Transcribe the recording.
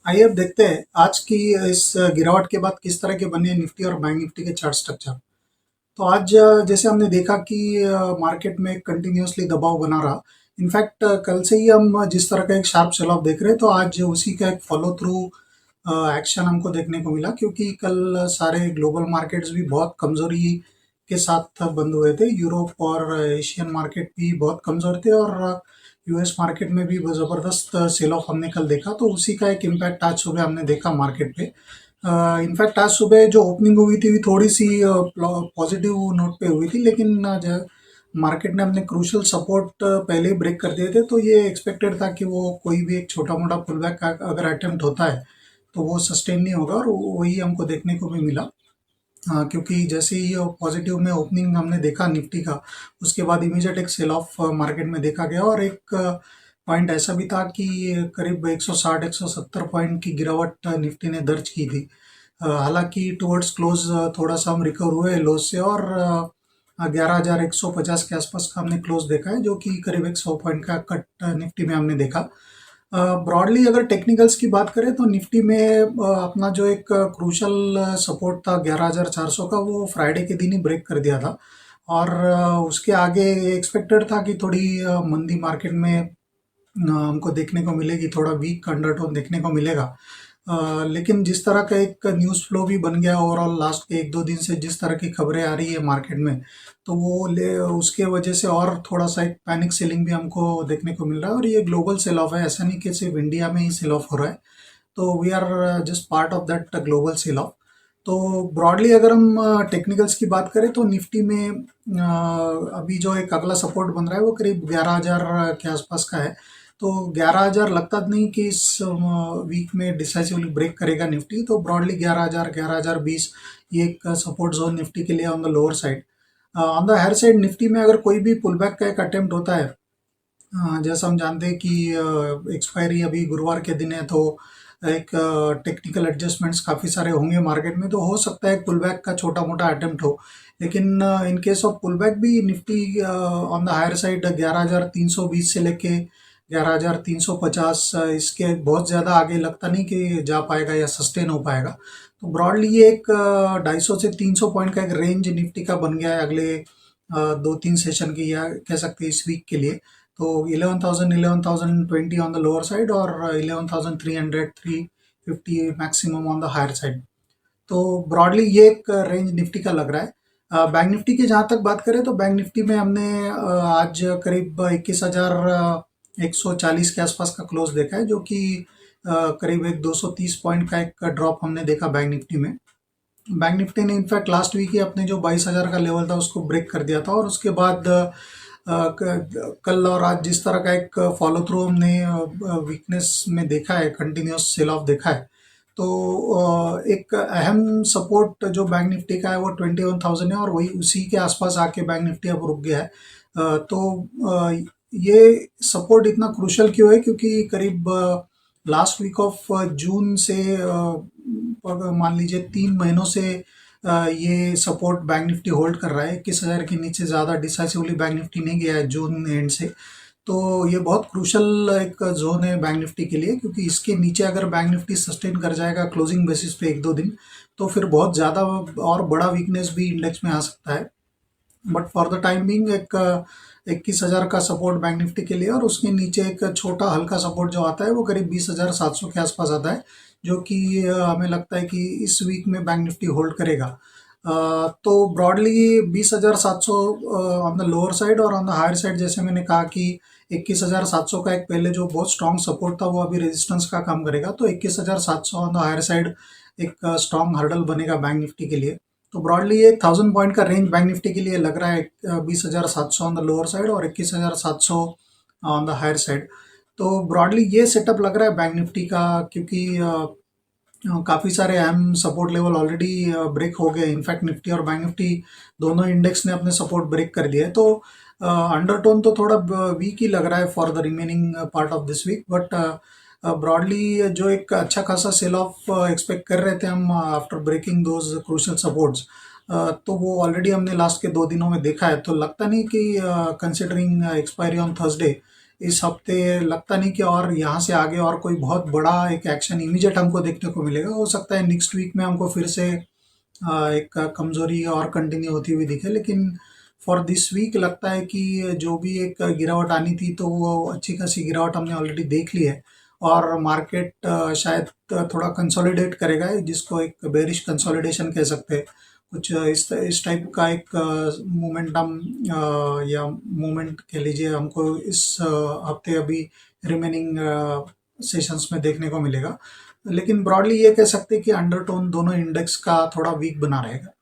आइए अब देखते हैं आज की इस गिरावट के बाद किस तरह के बने निफ्टी और बैंक निफ्टी के चार्ट स्ट्रक्चर। तो आज जैसे हमने देखा कि मार्केट में कंटिन्यूअसली दबाव बना रहा। इनफैक्ट कल से ही हम जिस तरह का एक शार्प सेल ऑफ देख रहे हैं, तो आज उसी का एक फॉलो थ्रू एक्शन हमको देखने को मिला, क्योंकि कल सारे ग्लोबल मार्केट्स भी बहुत कमजोरी के साथ बंद हुए थे। यूरोप और एशियन मार्केट भी बहुत कमजोर थे, और यूएस मार्केट में भी ज़बरदस्त सेल ऑफ हमने कल देखा। तो उसी का एक इम्पैक्ट आज सुबह हमने देखा मार्केट पे। इनफैक्ट आज सुबह जो ओपनिंग हुई थी थोड़ी सी पॉजिटिव नोट पे हुई थी, लेकिन मार्केट ने अपने क्रूशल सपोर्ट पहले ही ब्रेक कर दिए थे। तो ये एक्सपेक्टेड था कि वो कोई भी एक छोटा मोटा पुल बैक का अगर अटेम्प्ट होता है तो वो सस्टेन नहीं होगा, और वही हमको देखने को भी मिला। हाँ, क्योंकि जैसे ही पॉजिटिव में ओपनिंग हमने देखा निफ्टी का, उसके बाद इमीडिएट एक सेल ऑफ मार्केट में देखा गया, और एक पॉइंट ऐसा भी था कि करीब 160-170 पॉइंट की गिरावट निफ्टी ने दर्ज की थी। हालांकि टुवर्ड्स क्लोज थोड़ा सा हम रिकवर हुए लॉस से, और 11,150 के आसपास का हमने क्लोज देखा है, जो कि करीब एक 100 पॉइंट का कट निफ्टी में हमने देखा। ब्रॉडली अगर टेक्निकल्स की बात करें तो निफ्टी में अपना जो एक क्रूशल सपोर्ट था 11,400 का, वो फ्राइडे के दिन ही ब्रेक कर दिया था। और उसके आगे एक्सपेक्टेड था कि थोड़ी मंदी मार्केट में हमको देखने को मिलेगी, थोड़ा वीक अंडरटोन देखने को मिलेगा। लेकिन जिस तरह का एक न्यूज़ फ्लो भी बन गया ओवरऑल लास्ट के 1-2 दिन से, जिस तरह की खबरें आ रही है मार्केट में, तो वो ले उसके वजह से और थोड़ा सा एक पैनिक सेलिंग भी हमको देखने को मिल रहा है। और ये ग्लोबल सेल ऑफ है, ऐसा नहीं कि सिर्फ इंडिया में ही सेल ऑफ हो रहा है। तो we are just part of that global sell off. तो ब्रॉडली अगर हम टेक्निकल्स की बात करें तो निफ्टी में अभी जो एक अगला सपोर्ट बन रहा है वो करीब 11,000 के आसपास का है। तो 11,000 लगता नहीं कि इस वीक में डिसाइसिवली ब्रेक करेगा निफ्टी। तो ब्रॉडली 11,000, 11,020 ये एक सपोर्ट जोन निफ्टी के लिए on the lower side. On the higher side Nifty में अगर कोई भी पुल बैक का एक अटेम्प्ट होता है, जैसा हम जानते हैं कि एक्सपायरी अभी गुरुवार के दिन है, तो एक टेक्निकल एडजस्टमेंट्स काफ़ी सारे होंगे मार्केट में, तो हो सकता है पुल बैक का छोटा मोटा अटेम्प्ट हो। लेकिन in case of pull back भी Nifty on the higher side 11,320 से लेके 11,350, इसके बहुत ज़्यादा आगे लगता नहीं कि जा पाएगा या सस्टेन हो पाएगा। तो ब्रॉडली ये एक 250 से 300 पॉइंट का एक रेंज निफ्टी का बन गया है अगले 2-3 सेशन की, या कह सकते हैं इस वीक के लिए। तो 11,000, 11,020 ऑन द लोअर साइड, और 11,300, 350 maximum on the higher side. तो ब्रॉडली ये एक रेंज निफ्टी का लग रहा है। बैंक निफ्टी की जहाँ तक बात करें तो बैंक निफ्टी में हमने आज करीब 21,140 के आसपास का क्लोज देखा है, जो कि करीब एक 230 पॉइंट का एक ड्रॉप हमने देखा बैंक निफ्टी में। बैंक निफ्टी ने इनफैक्ट लास्ट वीक ही अपने जो 22,000 का लेवल था उसको ब्रेक कर दिया था, और उसके बाद कल और आज जिस तरह का एक फॉलो थ्रू हमने वीकनेस में देखा है, कंटिन्यूस सेल ऑफ देखा है। तो एक अहम सपोर्ट जो बैंक निफ्टी का है वो 21,000 है, और वही उसी के आसपास आके बैंक निफ्टी अब रुक गया है। तो ये सपोर्ट इतना क्रूशल क्यों है, क्योंकि करीब लास्ट वीक ऑफ जून से मान लीजिए 3 महीनों से ये सपोर्ट बैंक निफ्टी होल्ड कर रहा है। 21,000 के नीचे ज़्यादा डिसाइसिवली बैंक निफ्टी नहीं गया है जून एंड से। तो ये बहुत क्रूशल एक जोन है बैंक निफ्टी के लिए, क्योंकि इसके नीचे अगर बैंक निफ्टी सस्टेन कर जाएगा क्लोजिंग बेसिस पे 1-2 दिन, तो फिर बहुत ज़्यादा और बड़ा वीकनेस भी इंडेक्स में आ सकता है। But for the time being एक 21,000 का सपोर्ट बैंक निफ्टी के लिए, और उसके नीचे एक छोटा हल्का सपोर्ट जो आता है वो करीब 20,700 के आसपास आता है, जो कि हमें लगता है कि इस वीक में बैंक निफ्टी होल्ड करेगा। तो broadly 20,700 on the lower side, और ऑन द हायर साइड जैसे मैंने कहा कि 21,700 का एक पहले जो बहुत स्ट्रॉन्ग सपोर्ट था वो अभी रेजिस्टेंस का काम करेगा। तो 21,700 ऑन द हायर साइड एक स्ट्रॉन्ग हर्डल बनेगा बैंक निफ्टी के लिए। तो ब्रॉडली ये 1,000 पॉइंट का रेंज बैंक निफ्टी के लिए लग रहा है, 20,700 ऑन द लोअर साइड और 21,700 ऑन द हायर साइड। तो ब्रॉडली ये सेटअप लग रहा है बैंक निफ्टी का, क्योंकि काफ़ी सारे अहम सपोर्ट लेवल ऑलरेडी ब्रेक हो गए। इनफैक्ट निफ्टी और बैंक निफ्टी दोनों इंडेक्स ने अपने सपोर्ट ब्रेक कर दिए। तो अंडरटोन तो थोड़ा वीक ही लग रहा है for the remaining part of this week. But broadly जो एक अच्छा खासा सेल ऑफ एक्सपेक्ट कर रहे थे हम after breaking those crucial supports, तो वो ऑलरेडी हमने लास्ट के 2 दिनों में देखा है। तो लगता नहीं कि कंसिडरिंग एक्सपायरी ऑन थर्सडे इस हफ्ते लगता नहीं कि और यहाँ से आगे और कोई बहुत बड़ा एक एक्शन इमीडिएट हमको देखने को मिलेगा। हो सकता है नेक्स्ट वीक में हमको फिर से एक कमजोरी और कंटिन्यू होती हुई दिखे, लेकिन फॉर दिस वीक लगता है कि जो भी एक गिरावट आनी थी तो वो अच्छी खासी गिरावट हमने ऑलरेडी देख ली है। और मार्केट शायद थोड़ा कंसोलिडेट करेगा, जिसको एक बेरिश कंसोलिडेशन कह सकते हैं। कुछ इस टाइप का एक मोमेंटम या मूवमेंट कह लीजिए हमको इस हफ्ते अभी रिमेनिंग सेशंस में देखने को मिलेगा। लेकिन ब्रॉडली ये कह सकते हैं कि अंडरटोन दोनों इंडेक्स का थोड़ा वीक बना रहेगा।